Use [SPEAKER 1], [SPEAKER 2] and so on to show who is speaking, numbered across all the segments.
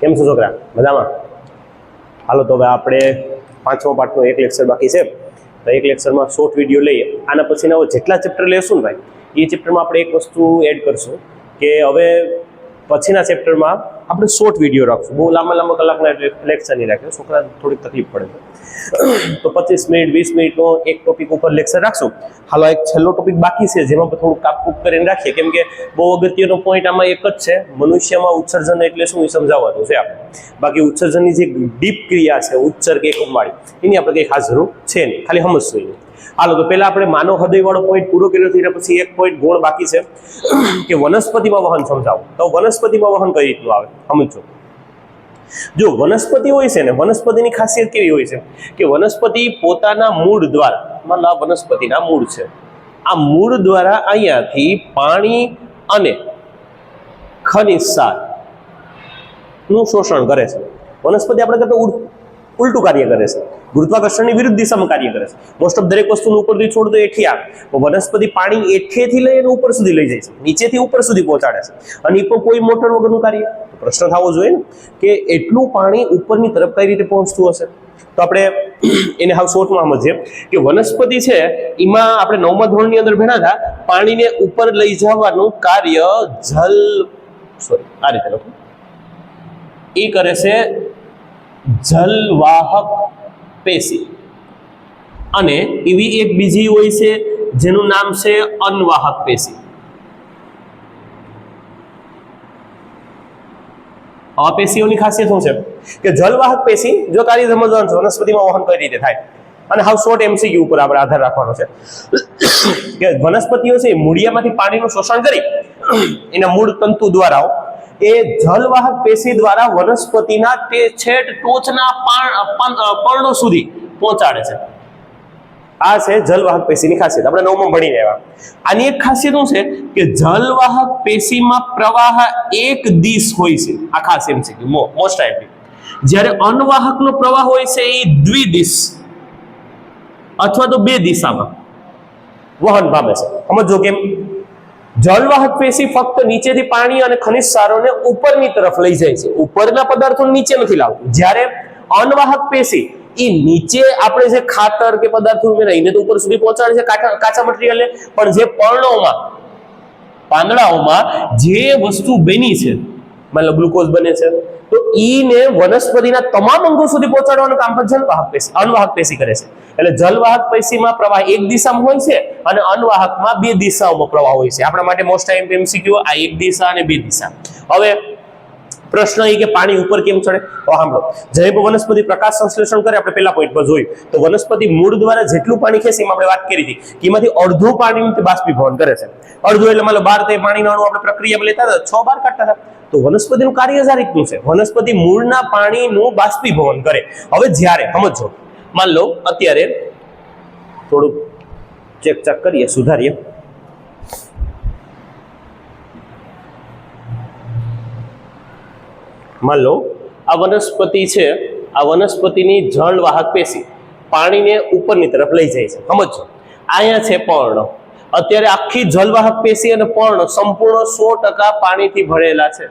[SPEAKER 1] કેમ છો છોકરા? મજામાં? હાલો તો હવે આપણે 5મા પાઠનો એક લેક્ચર બાકી છે. તો એક લેક્ચરમાં શોર્ટ વિડીયો લઈએ. આના પછીના જેટલા ચેપ્ટર લેશું ને ભાઈ, એ ચેપ્ટરમાં આપણે એક વસ્તુ એડ કરશું કે હવે પછીના ચેપ્ટરમાં આપણે શોર્ટ વિડીયો રાખશું. બહુ લાંબા કલાકના લેક્ચર નહીં રાખે, છોકરા થોડીક તકલીફ પડે છે. તો 25 મિનિટ 20 મિનિટનો એક ટોપિક ઉપર લેક્ચર રાખશું. હાલો એક છેલ્લો ટોપિક બાકી છે જેમાં થોડું કાપકૂપ કરીને રાખીએ, કેમ કે બહુ અગત્યનો પોઈન્ટ આમાં એક જ છે, મનુષ્યમાં ઉત્સર્જન એટલે શું એ સમજાવવાનું છે આપણે. બાકી ઉત્સર્જનની જે ડીપ ક્રિયા છે ઉત્સર્ગ એકમવાળી, એની આપણે કંઈ ખાસ જરૂર છે નહીં, ખાલી સમજશું નહીં. હાલો તો પહેલા આપણે માનવ હૃદયવાળો પોઈન્ટ પૂરો કર્યો છે, પછી એક પોઈન્ટ ગુણ બાકી છે કે વનસ્પતિમાં વહન સમજાવો. તો વનસ્પતિમાં વહન કઈ રીતનું આવે સમજો. જો વનસ્પતિ હોય છે ને, વનસ્પતિની ખાસિયત કેવી હોય છે કે વનસ્પતિ પોતાના મૂળ દ્વારા, માનો આ વનસ્પતિના મૂળ છે, આ મૂળ દ્વારા અહીંયાથી પાણી અને ખનિજ સાર નું શોષણ કરે છે. વનસ્પતિ આપણે કરતા ઉલટું કાર્ય કરે છે, ગુરુત્વાકર્ષણની વિરુદ્ધ દિશામાં કાર્ય કરે છે. મોસ્ટ ઓફ દરેક વસ્તુનું ઉપરથી છોડ તો એઠી આવે, તો વનસ્પતિ પાણી એઠેથી લઈને ઉપર સુધી લઈ જાય છે, નીચેથી ઉપર સુધી પહોંચાડે છે, અને એ પણ કોઈ મોટર વગરનું કાર્ય. પ્રશ્ન થવો જોઈએ ને કે એટલું પાણી ઉપરની તરફ કઈ રીતે પહોંચતું હશે. તો આપણે એને હાવ શોર્ટમાં સમજીએ કે વનસ્પતિ છે એમાં આપણે 9મા ધોરણની અંદર ભણ્યા હતા, પાણીને ઉપર લઈ જવાનું કાર્ય આ રીતે લખો, એ કરે છે જલવાહક પેશી. અને એવી એક બીજી હોય છે જેનું નામ છે અનવાહક પેશી. આ પેશીઓની ખાસિયત શું છે કે જલવાહક પેશી જો તારી સમજવાનું છે વનસ્પતિમાં વહન કઈ રીતે થાય, અને હાવ શોર્ટ એમસીક્યુ ઉપર આપણે આધાર રાખવાનો છે કે વનસ્પતિઓ છે મૂળિયામાંથી પાણીનું શોષણ કરી એના મૂળ તંતુ દ્વારા એ જલવાહક પેશી દ્વારા વનસ્પતિના તે છેટ ટોચના પર્ણો સુધી પહોંચાડે છે. આ છે જલવાહક પેશીની ખાસિયત, આપણે 9માં ભણી રહ્યા. આની એક ખાસિયત શું છે કે જલવાહક પેશીમાં પ્રવાહ એક દિશ હોય છે. આ ખાસ એમસીક્યુ મોસ્ટ આઈપી. જ્યારે અનવાહકનો પ્રવાહ હોય છે એ દ્વિદિશ અથવા તો બે દિશામાં વહન પામે છે. સમજો કેમ? જલવાહક પેશી ફક્ત નીચેથી પાણી અને ખનિજ સારોને ઉપરની તરફ લઈ જાય છે, ઉપરના પદાર્થો નીચે નથી લાવતું. જ્યારે અનવાહક પેશી એ નીચે આપણે જે ખાતર કે પદાર્થો ઉમેરાઈને તો ઉપર સુધી પહોંચાડે છે કાચા મટીરિયલને, પણ જે પર્ણોમાં પાંદડાઓમાં જે વસ્તુ બની છે, માનો ગ્લુકોઝ બને છે, તો ઈને વનસ્પતિના તમામ અંગો સુધી પહોંચાડવાનું કામ પણ જલવાહક પેશી અનવાહક પેશી કરે છે. એટલે જલવાહક પેશીમાં પ્રવાહ એક દિશામાં હોય છે અને અનવાહકમાં બે દિશાઓમાં પ્રવાહ હોય છે. આપણા માટે મોસ્ટ ટાઈમ એમસીક્યુ આ એક દિશા અને બે દિશા. હવે પ્રશ્ન એ કે પાણી ઉપર કેમ ચડે? તો સાંભળો, જૈવ વનસ્પતિ પ્રકાશ સંશ્લેષણ કરે, આપણે પહેલા પોઈન્ટ પર જોયું. તો વનસ્પતિ મૂળ દ્વારા જેટલું પાણી ખેંચે એમાં આપણે વાત કરી હતી કે એમાંથી અડધું પાણી બાષ્પીભવન કરે છે. અડધું એટલે માનો 12 તે પાણીનો અણુ આપણે પ્રક્રિયામાં લેતા હતા, 6 બાર કાઢતા હતા. તો વનસ્પતિનું કાર્ય જ આ રીતનું છે, વનસ્પતિ મૂળના પાણીનું બાષ્પીભવન કરે. હવે જ્યારે સમજો, માન લો અત્યારે થોડુંક ચેક કરીએ, સુધારીએ. માન લો આ વનસ્પતિ છે, આ વનસ્પતિની જળવાહક પેશી પાણીને ઉપરની તરફ લઈ જાય છે. સમજો અહીંયા છે પર્ણ, અત્યારે આખી જલવાહક પેશી અને પર્ણ સંપૂર્ણ 100% પાણીથી ભરેલા છે.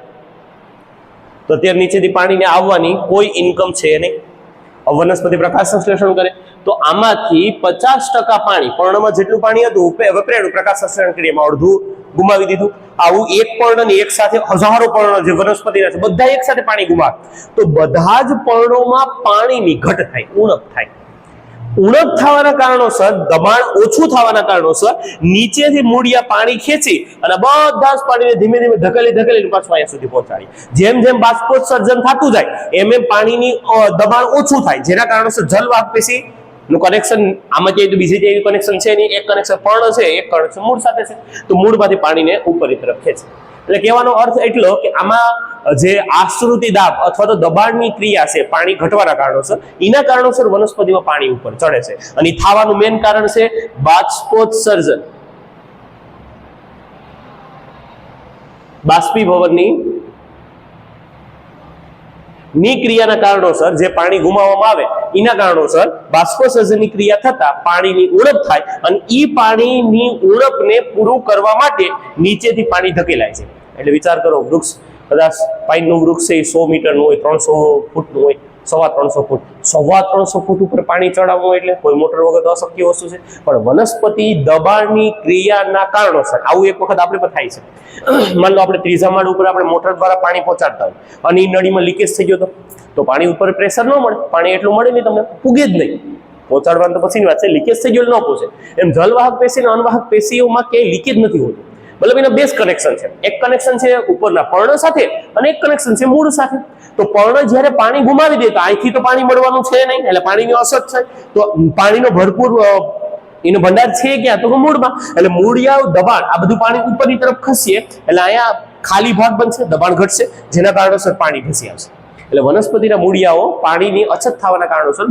[SPEAKER 1] તો અત્યારે નીચેથી પાણીને આવવાની કોઈ ઇન્કમ છે નહીં. વનસ્પતિ પ્રકાશ સંશ્લેષણ કરે તો આમાંથી 50% પાણી, પર્ણમાં જેટલું પાણી હતું વપરાયું પ્રકાશ સંશ્લેષણ ક્રિયામાં, અડધું ગુમાવી દીધું. આવું એક પર્ણ એક સાથે હજારો પર્ણ જે વનસ્પતિના છે બધા એક સાથે પાણી ગુમાવે, તો બધા જ પર્ણોમાં પાણીની ઘટ થાય, ઉણપ થાય. ઉણપ થવાના કારણોસર, દબાણ ઓછું થવાના કારણોસર નીચેથી મૂળિયા પાણી ખેંચી અને બધા જ પાણીને ધીમે ધીમે ધકેલી પાછું અહીંયા સુધી પહોંચાડી. જેમ જેમ બાષ્પોત્સર્જન થતું જાય એમ એમ પાણીની દબાણ ઓછું થાય, જેના કારણોસર જલવાહક પેશી નું કનેક્શન આમાં ક્યાંય તો બીજી જેવી કનેક્શન છે નહીં. એક કનેક્શન પર્ણ છે, એક કનેક્શન મૂળ સાથે છે. તો મૂળમાંથી પાણીને ઉપરની તરફ ખેંચે. એટલે કહેવાનો અર્થ એટલો કે આમાં જે આશ્રુતિ દાબ અથવા તો દબાણની ક્રિયા છે પાણી ઘટવાના કારણોસર, એના કારણોસર વનસ્પતિમાં પાણી ઉપર ચડે છે. અને થવાનું મેઇન કારણ છે બાષ્પોત્સર્જન, બાષ્પીભવનની ક્રિયાના કારણોસર જે પાણી ગુમાવવામાં આવે એના કારણોસર બાષ્પોત્સર્જનની ક્રિયા થતા પાણીની ઉણપ થાય, અને ઈ પાણીની ઉણપને પૂરું કરવા માટે નીચેથી પાણી ધકેલાય છે. એટલે વિચાર કરો, વૃક્ષ કદાચ પાઇનનું વૃક્ષ છે એ 100 મીટરનું હોય, 300 ફૂટનું હોય, 350 ફૂટ, 350 ફૂટ ઉપર પાણી ચડાવવું એટલે કોઈ મોટર વગર તો અશક્ય વસ્તુ છે. પણ વનસ્પતિ દબાણની ક્રિયાના કારણોસર આવું એક વખત આપણે પર થાય છે. માન લો આપણે 3જા માળ ઉપર આપણે મોટર દ્વારા પાણી પહોંચાડતા હોય અને એ નળીમાં લીકેજ થઈ ગયો તો પાણી ઉપર પ્રેશર ન મળે, પાણી એટલું મળે નહીં, તમને પૂગે જ નહીં. પહોંચાડવાનું તો પછીની વાત છે, લીકેજ થઈ ગયું ન પહોંચે. એમ જલવાહક પેશી અને અનવાહક પેશીઓમાં ક્યાંય લીકેજ નથી હોતું. મતલબ એના બે કનેક્શન છે. એક કનેક્શન છે ઉપરના પર્ણ સાથે અને એક કનેક્શન છે મૂળ સાથે. તો પર્ણ જ્યારે પાણી ગુમાવી દે તો અહીંથી તો પાણી મળવાનું છે નહીં, એટલે પાણીની અછત થાય. તો પાણીનો ભરપૂર એનો ભંડાર છે ક્યાં? તો મૂળમાં. એટલે મૂળિયા દબાણ આ બધું પાણી ઉપરની તરફ ખસીએ એટલે અહીંયા ખાલી ભાગ બનશે, દબાણ ઘટશે, જેના કારણોસર પાણી ધસી આવશે. એટલે વનસ્પતિના મૂળિયાઓ પાણીની અછત થવાના કારણોસર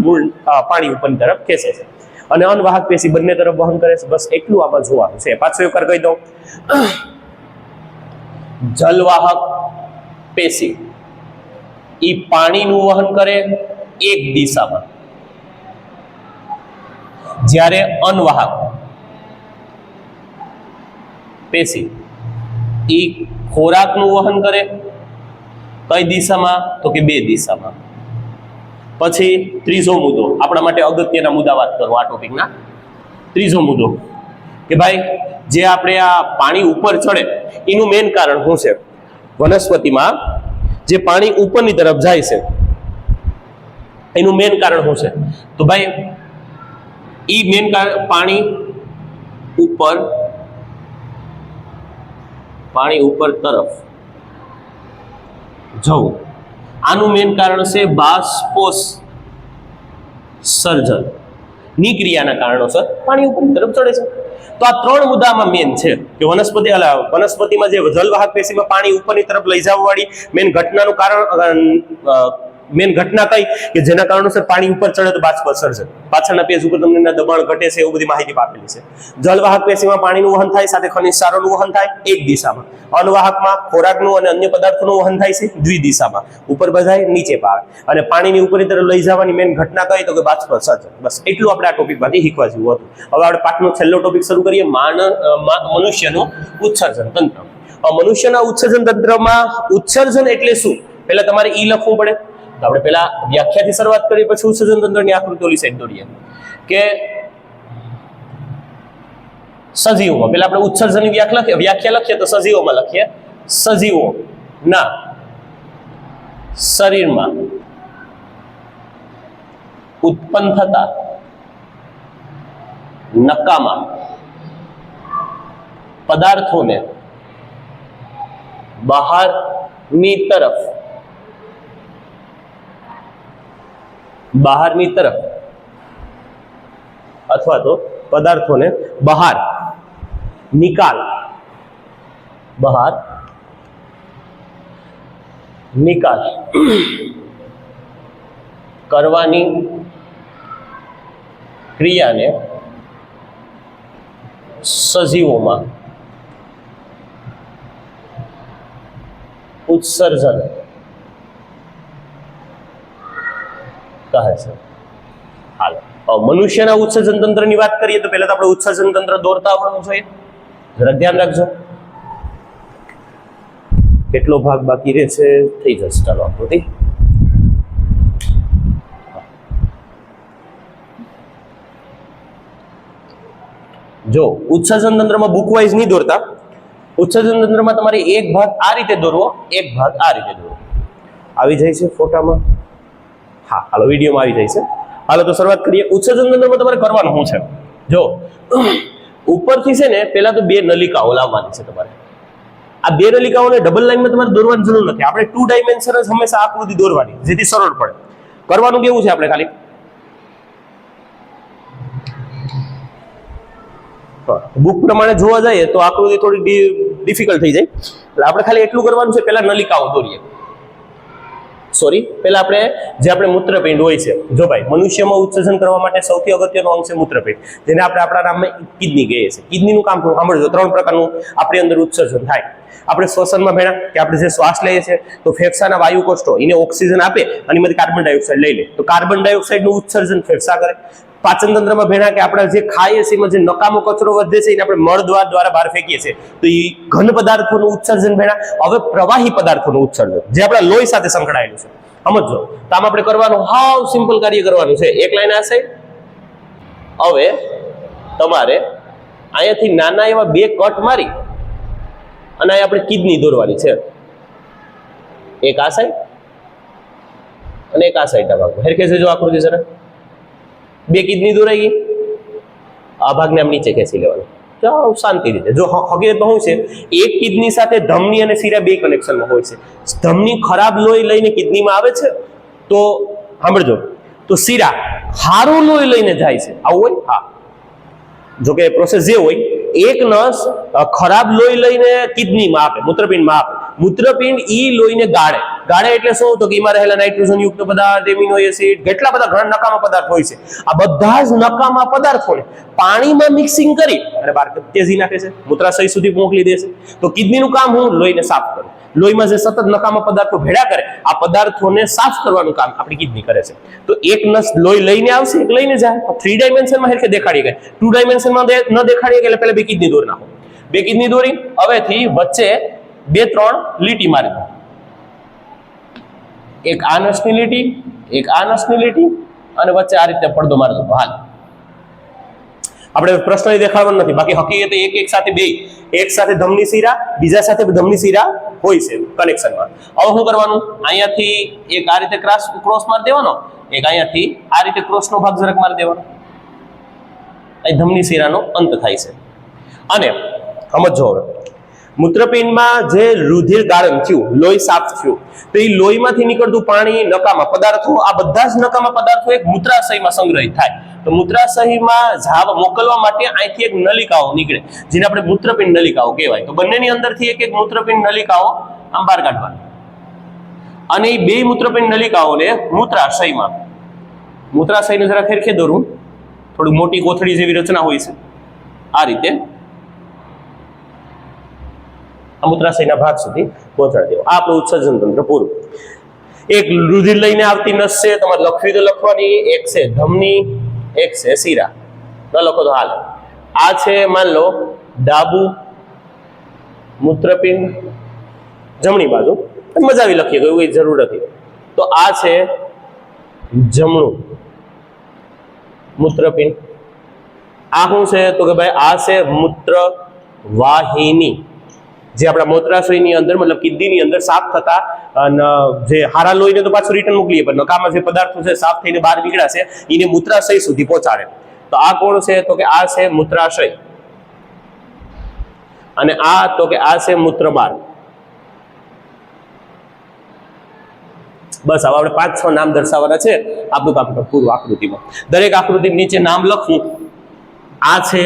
[SPEAKER 1] પાણી ઉપરની તરફ ખેંચે છે અને અનવાહક પેશી બંને તરફ વહન કરે છે. બસ એટલું આમાં જોવાનું છે. પાછો એકવાર કહી દઉં, જલવાહક પેશી ઈ પાણીનું વહન કરે એક દિશામાં, જ્યારે અનવાહક પેશી ઈ ખોરાકનું વહન કરે કઈ દિશામાં? તો કે બે દિશામાં. પછી ત્રીજો મુદ્દો, આપણા માટે અગત્યના મુદ્દા વાત કરો આ ટોપિકના. ત્રીજો મુદ્દો કે ભાઈ જે આપણે આ પાણી ઉપર ચડે એનું મેઇન કારણ શું છે? વનસ્પતિમાં જે પાણી ઉપરની તરફ જાય છે એનું મેઇન કારણ શું છે? તો ભાઈ ઈ મેઇન કારણ પાણી ઉપર તરફ જવું, આનું મેઇન કારણ છે બાષ્પોત્સર્જન ની ક્રિયાના કારણોસર પાણી ઉપર તરફ ચડે છે. તો આ ત્રણ મુદ્દામાં મેઇન છે કે વનસ્પતિમાં જે જલવાહક પેશીમાં પાણી ઉપરની તરફ લઈ જવા વાળી મેઇન ઘટનાનું કારણ, મેઇન ઘટના કઈ કે જેના કારણોસર પાણી ઉપર ચડે તો બાષ્પોત્સર્જન. પાછળના પેજ ઉપર તમને દબાણ ઘટે છે એવું બધી માહિતી આપેલી છે. જલવાહક પેશીમાં પાણીનું વહન થાય, સાથે ખનિજ ક્ષારોનું વહન થાય એક દિશામાં. અનવાહકમાં ખોરાકનું અને અન્ય પદાર્થોનું વહન થાય છે દ્વિદિશામાં, ઉપર બધાય નીચે પાવે. અને પાણીની ઉપરની તરફ લઈ જવાની મેઇન ઘટના કઈ તો કે બાષ્પોત્સર્જન. બસ એટલું આપણે આ ટોપિકમાંથી શીખવા જેવું હતું. હવે આપણે પાઠનો છેલ્લો ટોપિક શરૂ કરીએ, મનુષ્યનું ઉત્સર્જન તંત્ર. મનુષ્યના ઉત્સર્જન તંત્રમાં ઉત્સર્જન એટલે શું? પહેલા તમારે ઈ લખવું પડે. તો આપણે પહેલા વ્યાખ્યાથી શરૂઆત કરીએ, પછી ઉત્સર્જન તંત્રની આકૃતિ ઓલી સાઈડ દોરીએ કે સજીવોમાં. પહેલા આપણે ઉત્સર્જનની વ્યાખ્યા લખીએ તો સજીવોમાં લખીએ, સજીવોના શરીરમાં ઉત્પન્ન થતા નકામા પદાર્થોને બહારની તરફ અથવા તો પદાર્થોને બહાર નિકાલ કરવાની ક્રિયાને સજીવોમાં ઉત્સર્જન કહે છે. હાલો, મનુષ્યના ઉત્સર્જન તંત્રની વાત કરીએ તો પહેલા તો આપણે ઉત્સર્જન તંત્ર દોરતા આવડવું જોઈએ. જરા ધ્યાન રાખજો. કેટલો ભાગ બાકી રહેશે? થઈ જશે. ચાલો આકૃતિ જો ઉત્સર્જન તંત્રમાં બુકવાઇઝ નહીં દોરતા. ઉત્સર્જન તંત્રમાં તમારે એક ભાગ આ રીતે દોરવો, એક ભાગ આ રીતે દોરવો. આવી જાય છે ફોટામાં? હા, હાલો વિડીયોમાં આવી જાય છે. હાલો તો શરૂઆત કરીએ. ઉત્સર્જન તંત્રમાં તમારે કરવાનું શું છે? જો ઉપરથી છે ને પેલા તો બે નલિકાઓ લાવવાની છે તમારે. આ બે નલિકાઓને ડબલ લાઈનમાં તમારે દોરવાની જરૂર નથી. આપણે 2 ડાયમેન્શન જ હંમેશા આકૃતિ દોરવાની, જેથી સરળ પડે. કરવાનું કેવું છે? આપણે ખાલી બુક પ્રમાણે જોવા જઈએ તો આકૃતિ થોડી ડિફિકલ્ટ થઈ જાય. એટલે આપણે ખાલી એટલું કરવાનું છે, પેલા નલિકાઓ દોરીએ. પેલા આપણે મૂત્રપિંડ હોય છે. જો ભાઈ, મનુષ્યમાં ઉત્સર્જન કરવા માટે સૌથી અગત્યનો અંગ છે મૂત્રપિંડ, જેને આપણે આપણા નામમાં કિડની કહીએ છીએ. કિડનીનું કામ સાંભળજો. 3 પ્રકારનું આપણી અંદર ઉત્સર્જન થાય. આપણે શ્વસનમાં ભેણા કે આપણે જે શ્વાસ લઈએ છીએ તો ફેફસાના વાયુ કોષો એને ઓક્સિજન આપે અને એમાંથી કાર્બન ડાયોક્સાઇડ લઈ લે. તો કાર્બન ડાયોક્સાઇડનું ઉત્સર્જન ફેફસા કરે. પાચન તંત્રમાં ભેણા કે આપણે જે ખાઈએ છીએ એમાં જે નકામો કચરો વધે છે એને આપણે મળદ્વાર દ્વારા બહાર ફેંકીએ છીએ, તો એ ઘન પદાર્થોનું ઉત્સર્જન ભેણા. હવે પ્રવાહી પદાર્થોનું ઉત્સર્જન જે આપણા લોહી સાથે સંકળાયેલું છે, સમજો. તો આમ આપણે કરવાનું હાવ સિમ્પલ કાર્ય કરવાનું છે. એક લાઈન આ સાઈડ. હવે તમારે અહીંયાથી નાના એવા 2 કટ મારી અને અહીં આપણે કિડની દોરવાની છે. એક આ સાઈડ અને એક આ સાઈડના ભાગમાં. હેરખે છે જો આકૃતિ સર, 2 કિડની દોરાઈ ગઈ. આ ભાગને આમ નીચે ખેંચી લેવાનું. ચાલો શાંતિ રીતે. જો હકીકતમાં શું છે, એક કિડની સાથે ધમની અને શીરા 2 કનેક્શનમાં હોય છે. ધમની ખરાબ લોહી લઈને કિડનીમાં આવે છે, તો સાંભળજો, તો શીરા સારું લોહી લઈને જાય છે. આવું હોય? હા. જો કે પ્રોસેસ જે હોય, એક નસ ખરાબ લોહી લઈને કિડનીમાં આપે, મૂત્રપિંડમાં આપે. મૂત્રપિંડ ઈ લોહીને ગાળે. ગાળે એટલે શું? તો કે એમાં રહેલા નાઇટ્રોજન યુક્ત પદાર્થ, એમિનો એસિડ, કેટલા બધા ઘણા નકામા પદાર્થ હોય છે. આ બધા જ નકામા પદાર્થોને પાણીમાં મિક્સિંગ કરી અને બહાર તેજી નાખે છે, મૂત્રાશય સુધી મોકલી દે છે. તો કિડનીનું કામ હું લોહીને સાફ કરું. લોહીમાં જે સતત નકામા પદાર્થો ભેળા કરે, આ પદાર્થોને સાફ કરવાનું કામ આપણી કિડની કરે છે. તો એક નસ લોહી લઈને આવશે, એક લઈને જાય. 3 ડાયમેન્શનમાં હેરખે દેખાડી ગઈ. 2 ડાયમેન્શનમાં ન દેખાડી ગઈ એટલે પહેલા 2 કિડની દોરી નાખો. 2 કિડની દોરી હવેથી વચ્ચે 2-3 લીટી મારી દો. એક આ નસની લીટી, એક આ નસની લીટી અને વચ્ચે આ રીતે પડદો મારી દો. હાલ આપણે પ્રશ્ન દેખાડવાનો નથી, બાકી હકીકતે એક સાથે 2, એક સાથે ધમની શીરા, બીજા સાથે ધમની શીરા હોય છે કનેક્શનમાં. હવે શું કરવાનું? અહીંયાથી એક આ રીતે ક્રોસ મારી દેવાનો, એક અહીંયાથી આ રીતે ક્રોસનો ભાગ જરાક મારી દેવાનો. અહીં ધમની શીરાનો અંત થાય છે. અને સમજો હવે, મૂત્રપિંડમાં જે રુધિર ગાળન થયું, લોહી સાફ થયું, તો એ લોહીમાંથી નીકળતું પાણી, નકામા પદાર્થો, આ બધા જ નકામા પદાર્થો એક મૂત્રાશયમાં સંગ્રહિત થાય. તો મૂત્રાશયમાં ઝાબ મોકલવા માટે અહીંથી એક નલિકાઓ નીકળે, જેને આપણે મૂત્રપિંડ નલિકાઓ કહેવાય. તો બંનેની અંદરથી એક મૂત્રપિંડ નલિકાઓ આમ બહાર કાઢવાની, અને એ 2 મૂત્રપિંડ નલિકાઓને મૂત્રાશયને જરા ખેરખે દોરું. થોડી મોટી કોથળી જેવી રચના હોય છે, આ રીતે મૂત્રાશયના ભાગ સુધી પહોંચાડી દેવો. આ આપણું ઉત્સર્જન તંત્ર પૂરું. એક રુધિર લઈને આવતી નસ છે, તમારે લખવી તો લખવાની. એક છે ધમની, એક છે શીરા. ન લખો તો હાલ. આ છે માન લો ડાબુ મૂત્રપિંડ, જમણી બાજુ મજાવી લખીએ, કોઈ જરૂર નથી. તો આ છે જમણું મૂત્રપિંડ. આ શું છે? તો કે ભાઈ આ છે મૂત્ર વાહિની, જે આપણા મૂત્રાશયની અંદર મતલબ કિડનીની અંદર સાફ થતા જે હારા લોહીને તો પાછું રિટર્ન મોકલીએ, પણ નકામા જે પદાર્થો છે સાફ થઈને બહાર નીકળ્યા છે એને મૂત્રાશય સુધી પહોંચાડે. તો આ કોણ છે? તો કે આ છે મૂત્રાશય, અને આ તો કે આ છે મૂત્રમાર્ગ. બસ હવે આપણે 5-6 નામ દર્શાવવાના છે. આપણું કામ પૂરું આકૃતિમાં. દરેક આકૃતિ નીચે નામ લખવું. આ છે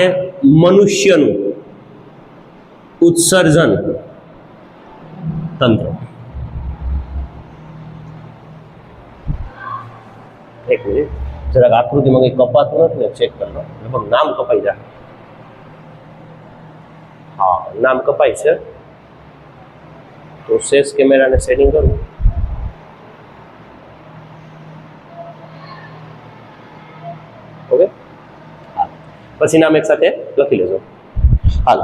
[SPEAKER 1] મનુષ્યનું ઉત્સર્જન તંત્ર. એક મિનિટ, જરાક આકૃતિમાં કઈ કપાતું નથી ને, ચેક કરી લો. લગભગ નામ કપાઈ જાય. હા, નામ કપાય છે. તો શેષ કેમેરાને સેટિંગ કરું. ઓકે, પછી નામ એક સાથે લખી લેજો. હાલ,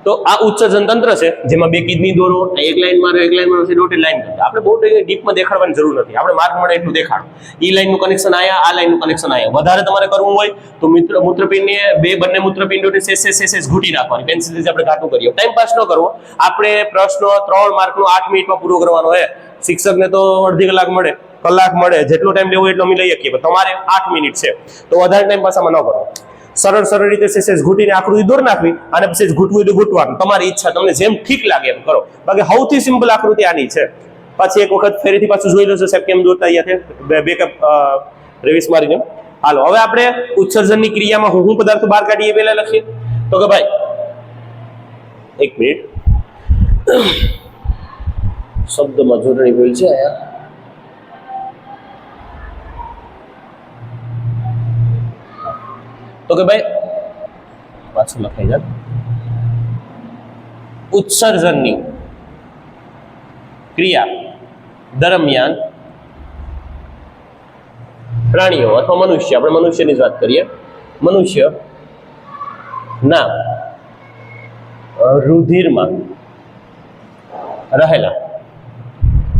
[SPEAKER 1] તો આ ઉત્સર્જન તંત્ર છે, જેમાં 2 કિડની દોરો, એક લાઈન મારો, એક લાઈન મારો, ડોટેડ લાઈન કરો. આપણે બહુ ડીપમાં દેખાડવાની જરૂર નથી, આપણે માર્ક મળે એટલું દેખાડો. ઈ લાઈનનું કનેક્શન આયા, આ લાઈનનું કનેક્શન આયા. વધારે તમારે કરવું હોય તો મૂત્રપિંડને બંને મૂત્રપિંડોને સેસ ઘૂંટી નાખવાની, પેન્સિલથી આપણે ઘાટું કરીએ. ટાઈમ પાસ ન કરવો. આપણે પ્રશ્ન 3 માર્કનો 8 મિનિટમાં પૂરો કરવાનો હોય. શિક્ષકને તો અડધી કલાક મળે, કલાક મળે, જેટલો ટાઈમ લેવો એટલો અમે લઈ શકીએ, પણ તમારે 8 મિનિટ છે, તો વધારે ટાઈમ પાસામાં ન કરો. સરળ રીતે સેસ ઘૂંટીને આકૃતિ દોર નાખવી, અને પછી ઘૂંટવું હોય તો ઘૂંટવાનું, તમારી ઈચ્છા, તમને જેમ ઠીક લાગે એમ કરો. બાકી સૌથી સિમ્પલ આકૃતિ આની છે. પછી એક વખત ફરીથી પાછું જોઈ લો સાહેબ કેમ દોરતા અહીંયા બેકઅપ રિવીઝ મારીને. હાલો, હવે આપણે ઉત્સર્જનની ક્રિયામાં હું પદાર્થો બહાર કાઢીએ પહેલા લખીએ. તો કે ભાઈ એક મિનિટ, શબ્દમાં જોડણી ભૂલ છે અહીંયા. તો કે ભાઈ પાછું લખાઈ જાય. ઉત્સર્જનની ક્રિયા દરમિયાન પ્રાણીઓ અથવા મનુષ્ય, આપણે મનુષ્યની જ વાત કરીએ, મનુષ્ય ના રુધિરમાં રહેલા,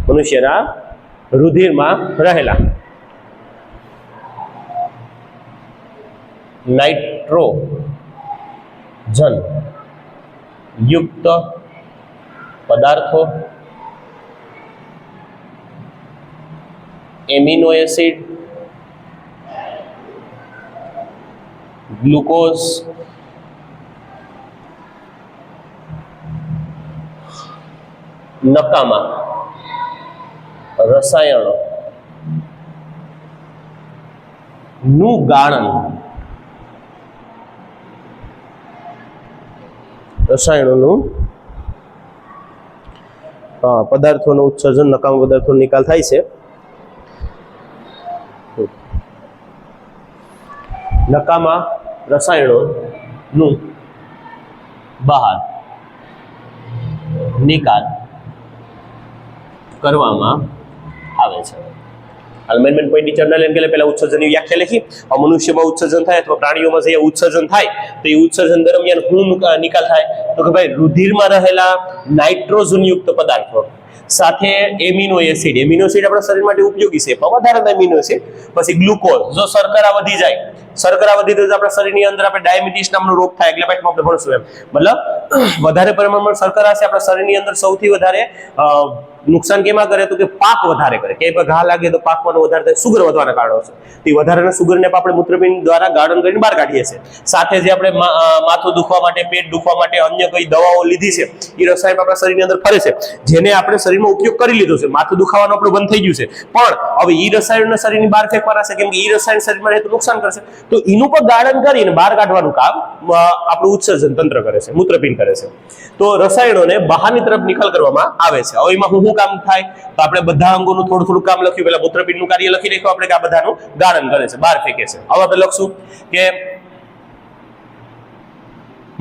[SPEAKER 1] મનુષ્યના રુધિરમાં રહેલા નાઇટ્રોજન યુક્ત પદાર્થો, એમિનો એસિડ, ગ્લુકોઝ, નકામા રસાયણો નું ગાળણ, રસાયણોનું પદાર્થોનું ઉત્સર્જન, નકામા પદાર્થોનો નિકાલ થાય છે. નકામા રસાયણોનું બહાર નિકાલ કરવામાં આવે છે. મેન પોઈન્ટ નીચે અંડરલાઈન કરે, પહેલા ઉત્સર્જનની વ્યાખ્યા લખી. મનુષ્યમાં ઉત્સર્જન થાય અથવા પ્રાણીઓમાં જે ઉત્સર્જન થાય તો એ ઉત્સર્જન દરમિયાન શું નિકાલ થાય તો કે ભાઈ રુધિરમાં રહેલા નાઇટ્રોજન યુક્ત પદાર્થો સાથે એમિનો એસિડ, એમિનો એસિડ આપણા શરીર માટે ઉપયોગી છે પણ વધારે એમિનો એસિડ, પછી ગ્લુકોઝ, જો શર્કરા વધી જાય, શર્કરા વધી તો આપણા શરીરની અંદર આપણે ડાયાબિટીસ નામનો રોગ થાય, એટલે પેટમાં આપણે ભણશું એમ, મતલબ વધારે પ્રમાણમાં શર્કરા છે આપણા શરીરની અંદર સૌથી વધારે નુકસાન કેમાં કરે તો કે પાક વધારે કરે, કે ઘા લાગે તો પાકવાનું વધારે થાય, સુગર વધવાના કારણો છે. તો એ વધારાના સુગરને આપણે મૂત્રપિંડ દ્વારા ગાળણ કરીને બહાર કાઢીએ છીએ. સાથે જે આપણે માથું દુખવા માટે, પેટ દુખવા માટે અન્ય કઈ દવાઓ લીધી છે એ રસાયણ આપણા શરીરની અંદર ફરે છે, જેને આપણે શરીરમાં ઉપયોગ કરી લીધો છે, માથું દુખાવાનું આપણું બંધ થઈ ગયું છે, પણ હવે એ રસાયણના શરીરની બહાર ફેંકવાના છે, કેમ કે એ રસાયણ શરીરમાં રહે તો નુકસાન કરશે, તો એનું પણ ગાળણ કરીને બહાર કાઢવાનું કામ આપણું ઉત્સર્જન તંત્ર કરે છે, મૂત્રપિંડ કરે છે. તો રસાયણોને બહારની તરફ નિકાલ કરવામાં આવે છે. હવે એમાં શું કામ થાય તો આપણે બધા અંગોનું થોડું થોડું કામ લખ્યું, પેલા મૂત્રપિંડનું કાર્ય લખી રાખ્યું આપણે કે આ બધાનું ગાળણ કરે છે, બહાર ફેંકે છે. હવે આપણે લખશું કે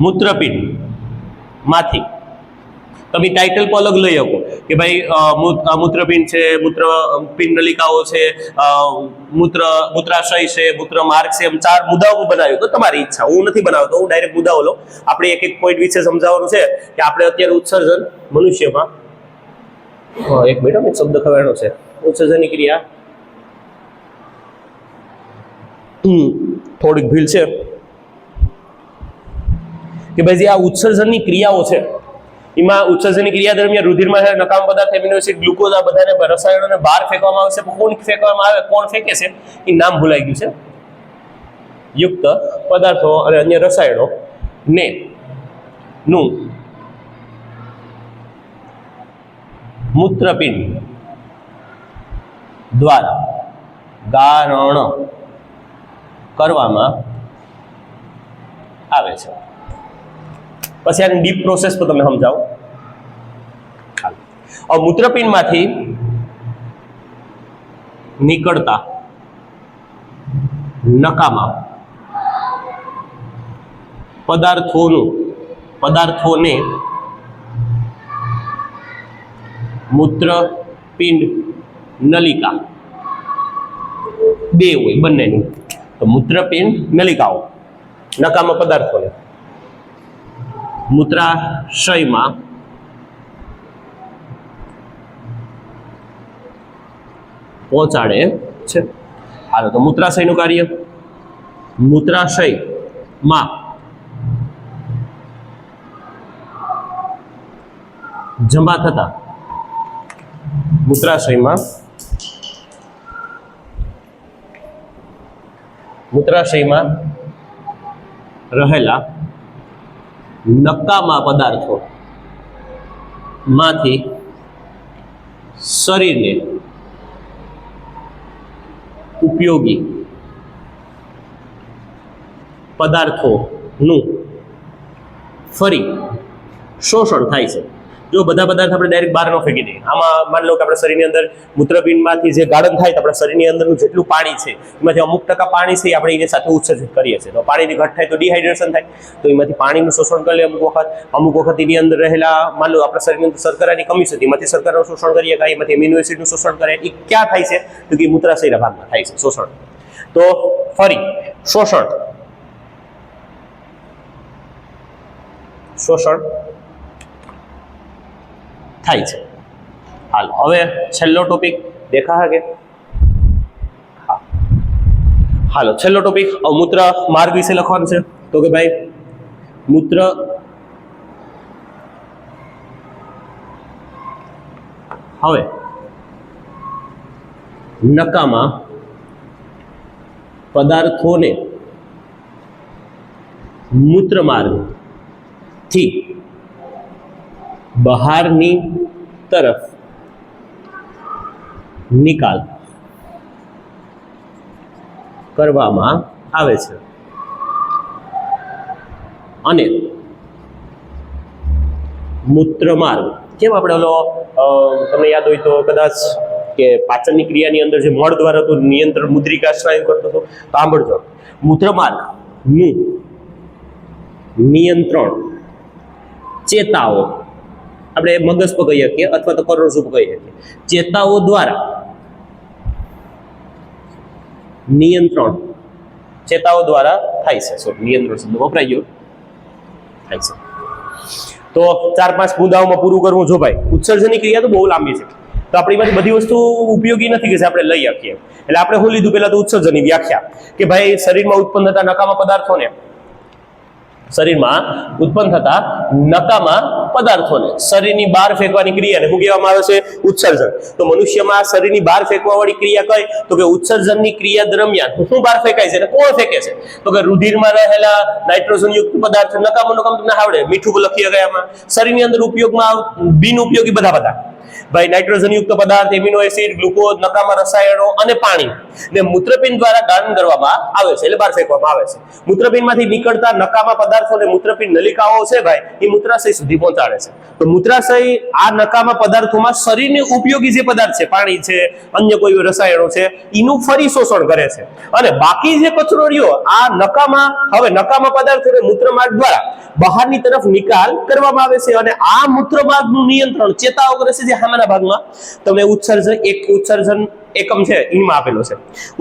[SPEAKER 1] મૂત્રપિંડ માંથી, તમે ટાઇટલ પર અલગ લઈ શકો કે ભાઈ મૂત્રપિંડ છે, મૂત્રપિંડ નલિકાઓ છે, મૂત્રાશય છે, મૂત્ર માર્ગ છે, એમ 4 મુદ્દાઓ બનાવ્યું તો તમારી ઈચ્છા, હું નથી બનાવતો, હું ડાયરેક્ટ મુદ્દાઓ લો. આપણે એક એક પોઈન્ટ વિશે સમજાવવાનું છે કે આપણે અત્યારે ઉત્સર્જન મનુષ્યમાં, એક મિનિટ, એક શબ્દ ખવાડો છે, ઉત્સર્જનની ક્રિયા થોડીક ભૂલ છે કે ભાઈ જે આ ઉત્સર્જનની ક્રિયાઓ છે એમાં ઉત્સર્જનની ક્રિયા દરમિયાન રુધિરમાં નકામા પદાર્થ, એમિનો એસિડ, ગ્લુકોઝ, આ બધાને રસાયણોને બહાર ફેંકવામાં આવે છે. કોણ ફેંકવામાં આવે, કોણ ફેંકે છે એ નામ ભૂલાઈ ગયું છે. યુક્ત પદાર્થો અને અન્ય રસાયણો ને નું મૂત્રપિંડ દ્વારા ગાળણ કરવામાં આવે છે. પછી આની ડીપ પ્રોસેસ પર તમને સમજાવું. હવે મૂત્રપિંડમાંથી નીકળતા નકામા પદાર્થોને મૂત્રપિંડ નલિકા, બે હોય બંનેની, તો મૂત્રપિંડ નલિકાઓ નકામા પદાર્થોને મૂત્રાશયમાં પહોંચાડે છે. હાલો, તો મૂત્રાશયનું કાર્ય, મૂત્રાશયમાં જમા થતા, મૂત્રાશયમાં રહેલા નકામા પદાર્થો માંથી શરીરને ઉપયોગી પદાર્થોનું ફરી શોષણ થાય છે. જો બધા પદાર્થ આપણે ડાયરેક્ટ બહાર ન ફેંકી દઈએ, આમાં માની લો કે આપણા શરીરની અંદર મૂત્રપિંડમાંથી જે ગાળણ થાય તો આપણા શરીરની અંદરનું જેટલું પાણી છે એમાંથી અમુક ટકા પાણી છે આપણે એની સાથે ઉત્સર્જિત કરીએ છીએ. તો પાણીની ઘટ થાય તો ડિહાઇડ્રેશન થાય, તો એમાંથી પાણીનું શોષણ કરી લે અમુક વખત એની અંદર રહેલા, માની લો આપણા શરીરની અંદર શર્કરાની કમી છે એમાંથી શર્કરાનું શોષણ કરીએ, કાંઈ એમાંથી એમિનો એસિડનું શોષણ કરે. એ ક્યાં થાય છે તો કે મૂત્રાશયના ભાગમાં થાય છે શોષણ. તો ફરી શોષણ થાય છે. હાલ હવે છેલ્લો ટોપિક દેખા કે હાલો છેલ્લો ટોપિક મૂત્ર માર્ગ વિશે લખવાનું છે. તો કે ભાઈ મૂત્ર હવે નકામા પદાર્થોને મૂત્રમાર્ગ થી બહારની તરફ નિકાલ કરવામાં આવે છે અને મૂત્રમાર્ગ કેમ આપણે ઓલો તમને યાદ હોય તો કદાચ કે પાચનની ક્રિયાની અંદર જે મળ દ્વારા હતું નિયંત્રણ મુદ્રિકા સ્નાયુ કરતો હતો. તો સાંભળજો, મૂત્રમાર્ગનું નિયંત્રણ ચેતાઓ આપણે મગજ પર કહીએ છીએ અથવા તો કરોડરજ્જુ પર કહીએ છીએ, ચેતાઓ દ્વારા નિયંત્રણ ચેતાઓ દ્વારા થાય છે. સોરી નિયંત્રણ શબ્દ વપરાઈ ગયો થાય છે. તો 4-5 મુદ્દાઓમાં પૂરું કરવું. જો ભાઈ ઉત્સર્જનની ક્રિયા તો બહુ લાંબી છે, તો આપણી પાસે બધી વસ્તુ ઉપયોગી નથી કે આપણે લઈ શકીએ. એટલે આપણે શું લીધું, પહેલા તો ઉત્સર્જનની વ્યાખ્યા કે ભાઈ શરીરમાં ઉત્પન્ન થતા નકામા પદાર્થોને શરીરની બહાર ફેંકવાની ક્રિયાને શું કહેવામાં આવે છે? ઉત્સર્જન. તો મનુષ્યમાં શરીરની બહાર ફેંકવા વાળી ક્રિયા કઈ? તો કે ઉત્સર્જનની ક્રિયા દરમિયાન શું બહાર ફેંકાય છે અને કોણ ફેંકે છે? તો કે રુધિરમાં રહેલા નાઇટ્રોજન યુક્ત પદાર્થ નકામો તમને આવડે, મીઠું લખી ગયા એમાં. શરીરની અંદર ઉપયોગમાં બિન ઉપયોગી બધા ભાઈ નાઇટ્રોજન યુક્ત પદાર્થ, એમિનો એસિડ, ગ્લુકોઝ, નકામા રસાયણો અને પાણી ને મૂત્રપિંડ દ્વારા ગાળણ કરવામાં આવે છે, એટલે બહાર ફેંકવામાં આવે છે. મૂત્રપિંડમાંથી નીકળતા નકામા પદાર્થોને મૂત્રપિંડ નલિકાઓ છે ભાઈ, એ મૂત્રાશય સુધી પહોંચાડે છે. તો મૂત્રાશય આ નકામા પદાર્થોમાં શરીરને ઉપયોગી જે પદાર્થ છે, પાણી છે, અન્ય કોઈ રસાયણો છે, એનું ફરી શોષણ કરે છે. અને બાકી જે કચરો રહ્યો આ નકામા પદાર્થોને મૂત્રમાર્ગ દ્વારા બહારની તરફ નિકાલ કરવામાં આવે છે. અને આ મૂત્રમાર્ગનું નિયંત્રણ ચેતાઓ કરે છે, જે સામાના ભાગમાં તમને ઉત્સર્જન એકમ છે એમાં આપેલો છે.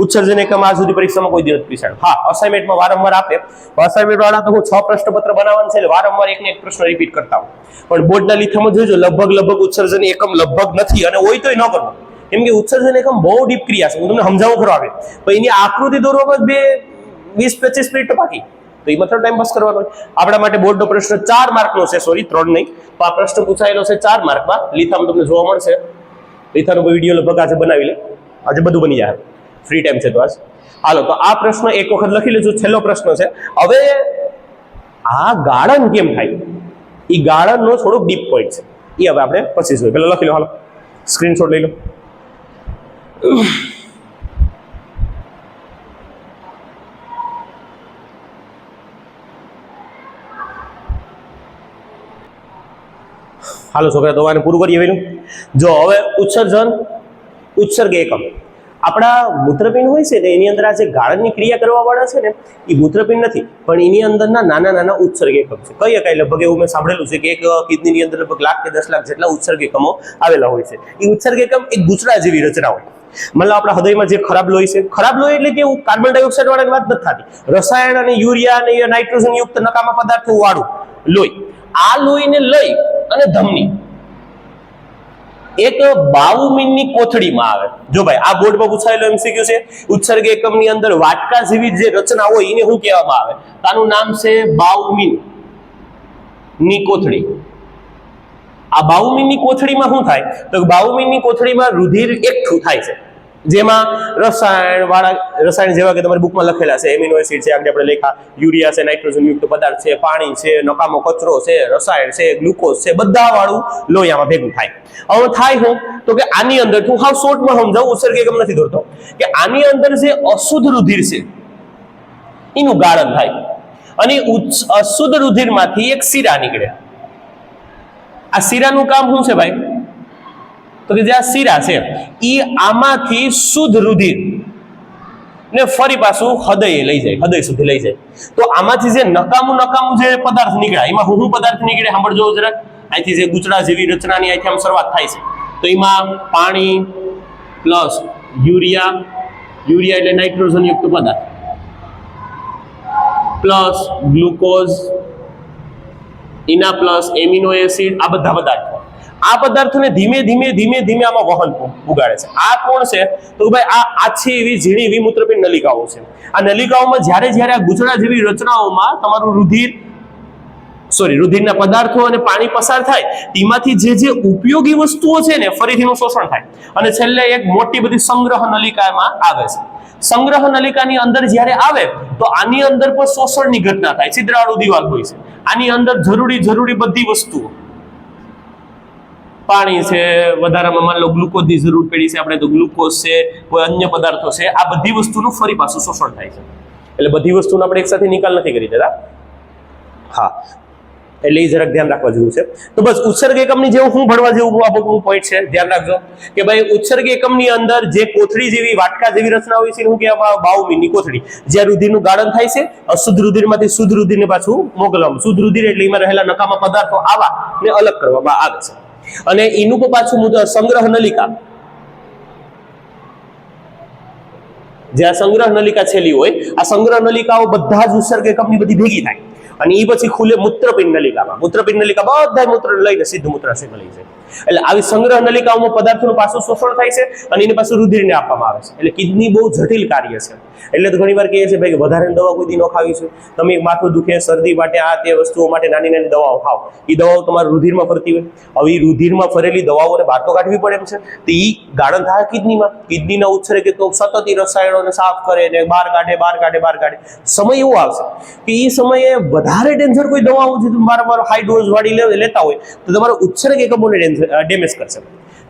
[SPEAKER 1] ઉત્સર્જન એકમ આજ સુધી પરીક્ષામાં કોઈ દિવસ પૂછાય. હા, અસાઇનમેન્ટમાં વારંવાર આપે. અસાઇનમેન્ટ વાળા તો હું 6 પ્રશ્નપત્ર બનાવવાનું છે એટલે વારંવાર એકને એક પ્રશ્ન રિપીટ કરતા હું. પણ બોર્ડના લેખામાં જોજો લગભગ ઉત્સર્જન એકમ લગભગ નથી, અને હોય તોય ન કરવું, કેમ કે ઉત્સર્જન એકમ બહુ ડીપ ક્રિયા છે. હું તમને સમજાવું ખરો આવે, પણ એની આકૃતિ દોરવામાં 20-25 મિનિટ બાકી, તો એમાં થોડો ટાઈમ પાસ કરવાનો. આપણા માટે બોર્ડનો પ્રશ્ન 4 માર્કનો છે, સોરી 3 નહીં. તો આ પ્રશ્ન પૂછાયેલો છે 4 માર્કમાં. લીથામાં તમને જોવા મળશે. લીથાનો વિડીયો લગભગ આજે બનાવી લે, આજે બધું બની જાય, ફ્રી ટાઈમ છે તો આજ. હાલો, તો આ પ્રશ્ન એક વખત લખી લેજો. છેલ્લો પ્રશ્ન છે. હવે આ ગાળણ કેમ થાય, એ ગાળણનો થોડોક ડીપ પોઈન્ટ છે, એ હવે આપણે પછી જોઈએ. પેલા લખી લો, હાલો સ્ક્રીનશોટ લઈ લો. હાલો છોકરા, તો આને પૂરું કરીએ વેલું. જો હવે ઉત્સર્ગ એકમ આપણા મૂત્રપિંડ હોય છે ને, એની અંદર આ જે ગાળણની ક્રિયા કરવા વાળા છે ને, એ મૂત્રપિંડ નથી, પણ એની અંદરના નાના ઉત્સર્ગ એકમ છે. કઈ એકાય લગભગ એવું મેં સાંભળેલું છે કે એક કિડનીની અંદર લગભગ 1 લાખ કે 10 લાખ જેટલા ઉત્સર્ગ એકમો આવેલા હોય છે. એ ઉત્સર્ગ એકમ એક ગુચડા જેવી રચના હોય. મતલબ આપણા હૃદયમાં જે ખરાબ લોહી છે, ખરાબ લોહી એટલે કેવું, કાર્બન ડાયોક્સાઇડ વાળાની વાત નથી થતી, રસાયણ અને યુરિયા અને નાઇટ્રોજન યુક્ત નકામા પદાર્થો વાળું લોહી. આ લોહીને લઈ અને ધમની એક બાવુમીનની કોથળીમાં આવે. જો ભાઈ આ બોર્ડમાં પૂછાયેલો એમસીક્યુ છે. ઉત્સર્ગ એકમની અંદર વાટકા જેવી જે રચના હોય એને શું કહેવામાં આવે? આનું નામ છે બાવુમીનની કોથળી. આ બાવુમીનની કોથળીમાં શું થાય? તો બાવુમીનની કોથળીમાં રુધિર એકઠું થાય છે, જેમાં રસાયણ જેવા કે તમારી બુકમાં લખેલા છે, એમિનો એસિડ છે, આગળ આપણે લખ્યા, યુરિયા છે, નાઇટ્રોજન યુક્ત પદાર્થ છે, પાણી છે, નકામો કચરો છે, રસાયણ છે, ગ્લુકોઝ છે, બધા વાળું લોહી આમાં ભેગું થાય. હવે થાય શું? તો કે આની અંદર હું હાવ શોર્ટમાં સમજાવું, ઉત્સર્ગ એકમ નથી દોરતો, કે આની અંદર જે અશુદ્ધ રુધિર છે એનું ગાળણ થાય, અને અશુદ્ધ રુધિરમાંથી એક શીરા નીકળે. આ શીરાનું કામ શું છે ભાઈ? તો કે જે આ શીરા છે એ આમાંથી શુદ્ધ રુધિર ને ફરી પાછું હૃદય લઈ જાય, હૃદય સુધી લઈ જાય. તો આમાંથી જે નકામું જે પદાર્થ નીકળે, એમાં શું પદાર્થ નીકળે સાંભળજો જરાક. અહીંથી જે ગુચડા જેવી રચનાની અહીંથી આમ શરૂઆત થાય છે, તો એમાં પાણી પ્લસ યુરિયા યુરિયા એટલે નાઇટ્રોજન યુક્ત પદાર્થ, પ્લસ ગ્લુકોઝ, ઇના પ્લસ એમિનો એસિડ, આ બધા પદાર્થો, આ પદાર્થોને ધીમે ધીમે ધીમે ધીમે આમાં વહન ઉગાડે છે. આ કોણ છે? તો ભાઈ આ આછી એવી ઝીણી એવી મૂત્રપિંડ નલિકાઓ છે. આ નલિકાઓમાં જ્યારે જ્યારે આ ગુચડા જેવી રચનાઓમાં તમારું રુધિરના પદાર્થો અને પાણી પસાર થાય, તેમાંથી જે ઉપયોગી વસ્તુઓ છે ને ફરીથીનું શોષણ થાય અને છેલ્લે એક મોટી બધી સંગ્રહ નલિકામાં આવે છે. સંગ્રહ નલિકાની અંદર જ્યારે આવે તો આની અંદર પણ શોષણની ઘટના થાય, છિદ્રાળુ દિવાલ હોય છે. આની અંદર જરૂરી બધી વસ્તુઓ, પાણી છે, વધારામાં માની લો ગ્લુકોઝની જરૂર પડી છે આપણે તો ગ્લુકોઝ છે, કોઈ અન્ય પદાર્થો છે, આ બધી વસ્તુનું ફરી પાછું શોષણ થાય છે. એટલે બધી વસ્તુનો આપણે એકસાથે નિકાલ નથી કરી દેતા. હા, એટલે એ જરાક ધ્યાન રાખવા જેવું છે. તો બસ ઉત્સર્ગ એકમની જેવું હું ભણવા જેવું આ બધું પોઈન્ટ છે, ધ્યાન રાખજો કે ભાઈ ઉત્સર્ગ એકમની અંદર જે કોથળી જેવી વાટકા જેવી રચના હોય છે હું કહેવામાં બાઉમીની કોથળી, જ્યાં રુધિરનું ગાળન થાય છે, અશુદ્ધ રુધિરમાંથી શુદ્ધ રુધિરને પાછું મોકલવામાં, શુદ્ધ રુધિર એટલે એમાં રહેલા નકામા પદાર્થો આવા ને અલગ કરવામાં આવે છે. અને એનું પાછું સંગ્રહ નલિકા, જ્યાં સંગ્રહ નલિકા છેલ્લી હોય, આ સંગ્રહ નલિકાઓ બધા જ ઉત્સર્ગ એકમની બધી ભેગી થાય અને એ પછી ખુલે મૂત્રપિંડ નલિકામાં. મૂત્રપિંડ નલિકા બધા મૂત્ર લઈને સીધું મૂત્રાશયમાં લઈ જાય. એટલે આવી સંગ્રહ નલિકાઓમાં પદાર્થોનું પાછું શોષણ થાય છે અને એને પાછું રુધિરને આપવામાં આવે છે. એટલે કિડની બહુ જટિલ કાર્ય છે. એટલે તો ઘણી વાર કહીએ છીએ ભાઈ વધારે દવા કોઈ દી ન ખાવી છે. તમે માથું દુખે, શરદી માટે આ તે વસ્તુઓ માટે નાની નાની દવાઓ ખાઓ, એ દવાઓ તમારા રુધિરમાં ફરતી હોય. હવે એ રુધિરમાં ફરેલી દવાઓને બહાર તો કાઢવી પડે એમ છે, તો એ ગાળણ થાય કિડનીમાં. કિડનીના ઉત્સર્ગ તો સતત એ રસાયણોને સાફ કરે ને બહાર કાઢે. સમય એવો આવશે કે એ સમયે વધારે ડેન્જર કોઈ દવાઓ જે વારંવાર હાઈ ડોઝ વાળી લેતા હોય તો તમારો ઉત્સર્ગ એકમોને ડેમેજ કરશે.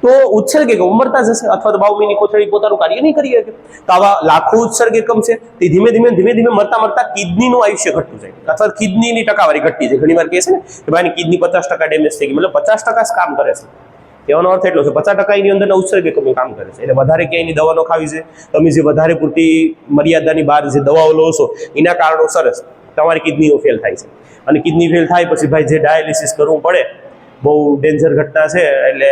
[SPEAKER 1] તો ઉત્સર્ગ એકમ મરતા જશે અથવા તો બાઉમીની કોથળી પોતાનું કાર્ય નહીં કરી શકે. તો આવા લાખો ઉત્સર્ગ એકમ છે તે ધીમે ધીમે મરતા કિડનીનું આયુષ્ય ઘટતું જાય અથવા કિડનીની ટકાવારી ઘટતી જાય. ઘણી વાર કહે છે ને કે ભાઈ કિડની 50% ડેમેજ થઈ ગઈ, મતલબ 50% જ કામ કરે છે. તેનો અર્થ એટલો છે 50% એની અંદરના ઉત્સર્ગ એકમનું કામ કરે છે. એટલે વધારે ક્યાંયની દવા ન ખાવી છે. તમે જે વધારે પૂરતી મર્યાદાની બહાર જે દવાઓ લો છો એના કારણોસર જ તમારી કિડનીઓ ફેલ થાય છે. અને કિડની ફેલ થાય પછી ભાઈ જે ડાયાલિસિસ કરવું પડે, બહુ ડેન્જર ઘટના છે. એટલે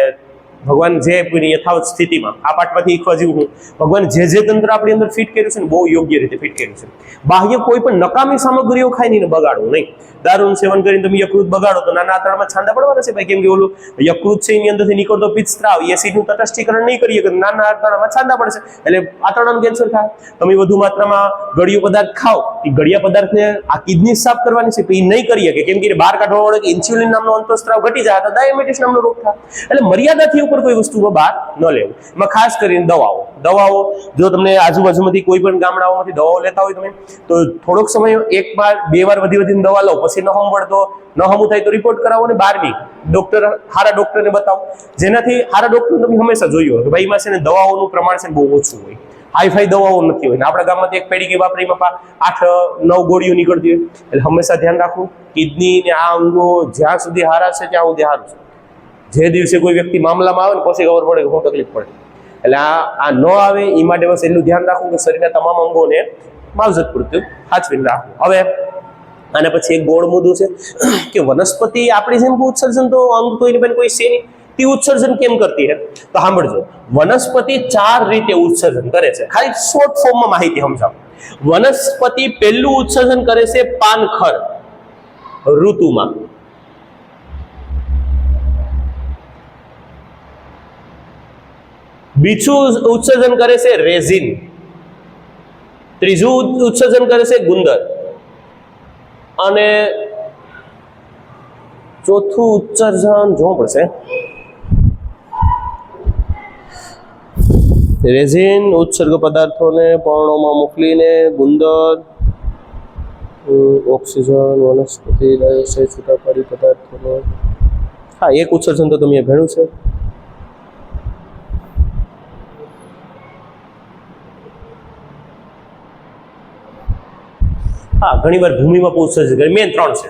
[SPEAKER 1] ભગવાન જે યથાવત સ્થિતિમાં આ પાઠમાંથી શીખવા જેવું હું, ભગવાન જે તંત્ર આપણી અંદર ફિટ કર્યું છે ને બહુ યોગ્ય રીતે ફિટ કર્યું છે. બાહ્ય કોઈ પણ નકામી સામગ્રીઓ ખાઈને બગાડવું નહીં. દારૂનું સેવન કરીને તમે યકૃત બગાડો તો નાના આંતરડામાં છાંદા પડવાના છે ભાઈ, કેમ કે ઓલું યકૃત છે એની અંદરથી નીકળતો પિત્તસ્રાવ એસિડનું તટસ્થીકરણ નહીં કરીએ કે નાના આંતરડામાં છાંદા પડશે એટલે આંતરડાનું કેન્સર થાય. તમે વધુ માત્રામાં ગળ્યો પદાર્થ ખાઓ, એ ગળ્યા પદાર્થને આ કિડની સાફ કરવાની છે એ નહીં કરીએ કે કેમ કે બહાર કાઢવા વાળો કે ઇન્સ્યુલિન નામનો અંતઃસ્ત્રાવ ઘટી જાય તો ડાયાબિટીસ નામનો રોગ થાય. એટલે મર્યાદાથી ઉપર કોઈ વસ્તુમાં બહાર ન લેવું. એમાં ખાસ કરીને દવાઓ જો તમને આજુબાજુમાંથી કોઈ પણ ગામડાઓમાંથી દવાઓ લેતા હોય તમે તો થોડોક સમય એક વાર બે વાર વધીને દવા લો, પછી ન હમું થાય તો રિપોર્ટ કરાવો ને 12મી હારા ડોક્ટરને બતાવો. જેનાથી હારા ડોક્ટર તમે હંમેશા જોયું કે ભાઈ એમાં છે ને દવાઓનું પ્રમાણ છે બહુ ઓછું હોય, હાઈફાઈ દવાઓ નથી હોય. આપણા ગામમાંથી એક પેઢી વાપરી 8-9 ગોળીઓ નીકળતી હોય. એટલે હંમેશા ધ્યાન રાખવું કિડની ને આ અંગો જ્યાં સુધી હારા છે ત્યાં સુધી હારું છે. જે દિવસે કોઈ વ્યક્તિ મામલામાં આવે ને પછી ખબર પડે કે શું તકલીફ પડે. એટલે આ ન આવે એ માટે બસ એટલું ધ્યાન રાખવું કે શરીરના તમામ અંગોને માવજત પૂરતું સાચવીને રાખવું. હવે આને પછી એક ગોળ મુદ્દો છે કે વનસ્પતિ આપણી જેમ ઉત્સર્જન તો અંગ તો એની પાસે કોઈ છે નહીં, તે ઉત્સર્જન કેમ કરતી છે તો સાંભળજો. વનસ્પતિ 4 રીતે ઉત્સર્જન કરે છે. ખાલી શોર્ટ ફોર્મમાં માહિતી સમજાવો. વનસ્પતિ પહેલું ઉત્સર્જન કરે છે પાનખર ઋતુમાં. બીજું ઉત્સર્જન કરે છે રેઝિન. ત્રીજું ઉત્સર્જન કરે છે ગુંદર. અને ચોથું ઉત્સર્જન જોવું પડશે. રેઝિન ઉત્સર્ગ પદાર્થોને પર્ણોમાં મોકલીને, ગુંદર ઓક્સિજન વનસ્પતિ ડાયોક્સાઇડ છૂટા પાડી પદાર્થોનો. હા, એક ઉત્સર્જન તો તમે ભણ્યું છે. હા, ઘણી વાર ભૂમિમાં ઉત્સર્જન કરે. મેન 3 છે,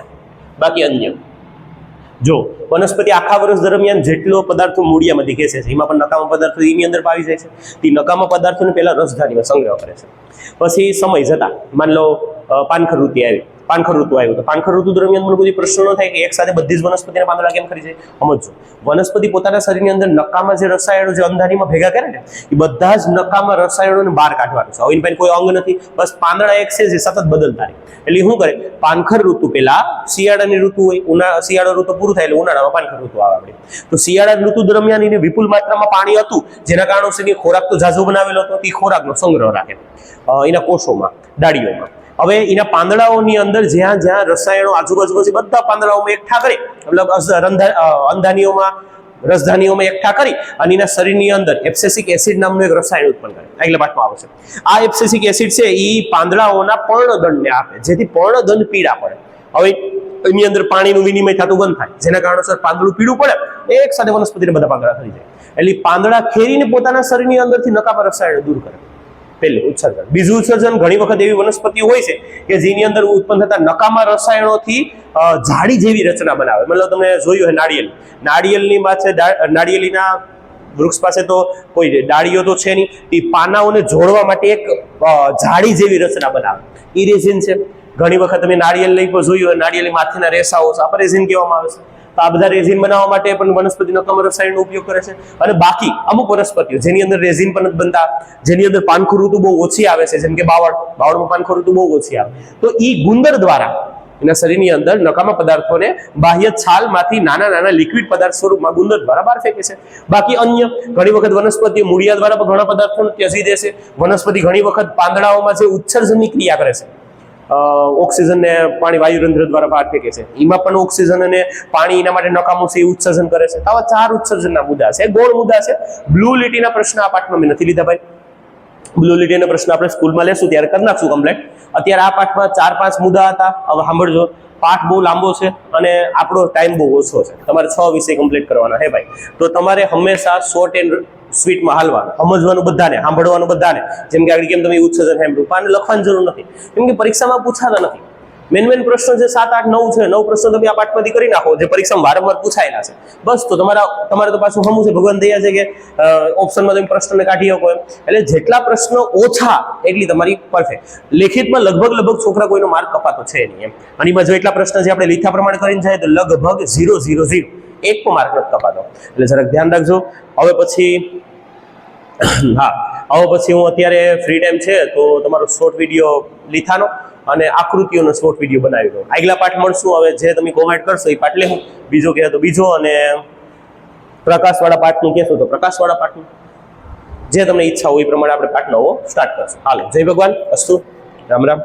[SPEAKER 1] બાકી અન્ય. જો વનસ્પતિ આખા વર્ષ દરમિયાન જેટલો પદાર્થો મૂળિયામાં દીખે છે એમાં પણ નકામા પદાર્થો એની અંદર પાવી જાય છે. તે નકામા પદાર્થોને પહેલા રસધાનીમાં સંગ્રહ કરે છે. પછી સમય જતા માની લો પાનખર ઋતુ આવી, પાનખર ઋતુ આવ્યું તો પાનખર ઋતુ દરમિયાન મને કોઈ પ્રશ્ન ન થાય કે એક સાથે બધી જ વનસ્પતિના પાંદડા કેમ ખરી જાય. સમજો, વનસ્પતિ પોતાના શરીરની અંદર નકામા જે રસાયણો જે અંધારીમાં ભેગા કરે ને એ બધા જ નકામા રસાયણોને બહાર કાઢવાનું છે. હવે એની પાસે કોઈ અંગ નથી, બસ પાંદડા એક છે જે સતત બદલતા રહે. એટલે શું કરે, પાનખર ઋતુ પહેલા શિયાળાની ઋતુ હોય, શિયાળા ઋતુ પૂરું થાય એટલે ઉનાળામાં પાનખર ઋતુ આવે આપણી. તો શિયાળા ઋતુ દરમિયાન એને વિપુલ માત્રામાં પાણી હતું, જેના કારણોસર ખોરાક તો ઝાઝો બનાવેલો હતો, એ ખોરાકનો સંગ્રહ રાખે એના કોષોમાં, ડાળીઓમાં. હવે એના પાંદડાઓની અંદર જ્યાં જ્યાં રસાયણો આજુબાજુ છે બધા પાંદડાઓમાં એકઠા કરી, મતલબ અંધાનીઓમાં રસધાનીઓમાં એકઠા કરી અને એના શરીરની અંદર એબ્સેસિક એસિડ નામનું એક રસાયણ ઉત્પન્ન કરે. આગલા પાઠમાં આવશે. આ એબ્સેસિક એસિડ છે એ પાંદડાઓના પર્ણદંડને આપે, જેથી પર્ણદંડ પીળા પડે. હવે એની અંદર પાણીનું વિનિમય થતું બંધ થાય, જેના કારણોસર પાંદડું પીળું પડે, એક સાથે વનસ્પતિને બધા પાંદડા થઈ જાય. એટલે પાંદડા ખેરીને પોતાના શરીરની અંદરથી નકામા રસાયણો દૂર કરે. પહેલું ઉત્સર્જન. બીજું ઉત્સર્જન, ઘણી વખત એવી વનસ્પતિઓ હોય છે કે જેની અંદર ઉત્પન્ન થતા નકામા રસાયણોથી ઝાડી જેવી રચના બનાવે. મતલબ તમે જોયું હોય નાળિયેરની પાસે, નાળિયેરીના વૃક્ષ પાસે તો કોઈ ડાળીઓ તો છે નહીં, એ પાનાઓને જોડવા માટે એક ઝાડી જેવી રચના બનાવે. એ રેઝિન છે. ઘણી વખત તમે નાળિયેર લઈ પણ જોયું હોય, નાળિયેરની માથેના રેસાઓ છે, આ રેઝિન કહેવામાં આવે છે. તો આ બધા રેઝિન બનાવવા માટે પણ વનસ્પતિ નકામા રસાયણનો ઉપયોગ કરે છે. અને બાકી અમુક વનસ્પતિઓ જેની અંદર રેઝિન પણ બનતા, જેની અંદર પાનખર ઋતુ બહુ ઓછી આવે છે, જેમ કે બાવળમાં પાનખર ઋતુ બહુ ઓછી આવે, તો એ ગુંદર દ્વારા એના શરીરની અંદર નકામા પદાર્થોને બાહ્ય છાલમાંથી નાના નાના લિક્વિડ પદાર્થ સ્વરૂપમાં ગુંદર દ્વારા બહાર ફેંકે છે. બાકી અન્ય ઘણી વખત વનસ્પતિઓ મૂળિયા દ્વારા પણ ઘણા પદાર્થોને ત્યજી દે છે. વનસ્પતિ ઘણી વખત પાંદડાઓમાં જે ઉત્સર્જનની ક્રિયા કરે છે, ઓક્સિજન ને પાણી વાયુરંધ્ર દ્વારા બહાર ફેંકે છે, એમાં પણ ઓક્સિજન અને પાણી એના માટે નકામું છે, એ ઉત્સર્જન કરે છે. આવા 4 ઉત્સર્જનના મુદ્દા છે, ગોળ મુદ્દા છે. બ્લુ લીટીના પ્રશ્ન આ પાઠમાં મેં નથી લીધા ભાઈ. બ્લુ લીટીના પ્રશ્ન આપણે સ્કૂલમાં લેશું ત્યારે કરી નાખશું કમ્પ્લીટ. અત્યારે આ પાઠમાં 4-5 મુદ્દા હતા. હવે સાંભળજો, પાઠ બહુ લાંબો છે અને આપણો ટાઈમ બહુ ઓછો છે. તમારે 6 વિષય કમ્પ્લીટ કરવાના હે ભાઈ. તો તમારે હંમેશા શોર્ટ એન્ડ સ્વીટમાં હાલવાનું, સમજવાનું બધાને, સાંભળવાનું બધાને. જેમ કે આગળ કેમ તમે ઉત્સર્જન સાંભળ્યું, પાને લખવાની જરૂર નથી, કેમ કે પરીક્ષામાં પૂછાતા નથી. મેન પ્રશ્નો છે 7, 8, 9 છે. 9 પ્રશ્નો તમે આ પાઠમાંથી કરી નાખો, જે પરીક્ષામાં વારંવાર પૂછાયેલા છે. બસ તો તમારે તો પાછું હમું છે, ભગવાન દયા છે કે ઓપ્શનમાં તમે પ્રશ્નને કાઢી શકો એમ. એટલે જેટલા પ્રશ્નો ઓછા એટલી તમારી પરફેક્ટ. લેખિતમાં લગભગ છોકરા કોઈનો માર્ક કપાતો છે નહીં એમ. અને એમાં જો એટલા પ્રશ્ન જે આપણે લીધા પ્રમાણે કરીને જાય તો લગભગ 0-0-0, એક પણ માર્ક નથી કપાતો. એટલે જરાક ધ્યાન રાખજો. હવે પછી હું અત્યારે ફ્રી ટાઈમ છે તો તમારો શોર્ટ વિડીયો લીથાનો અને આકૃતિઓનો શોર્ટ વિડીયો બનાવી દો. આગલા પાઠ મળશું. હવે જે તમે કોમેન્ટ કરશો એ પાઠ લેવું, બીજો કહે તો બીજો, અને પ્રકાશવાળા પાઠનું કહેશો તો પ્રકાશવાળા પાઠનું. જે તમને ઈચ્છા હોય એ પ્રમાણે આપણે પાઠ નવો સ્ટાર્ટ કરશું. હાલો, જય ભગવાન, અસ્તુ, રામ રામ.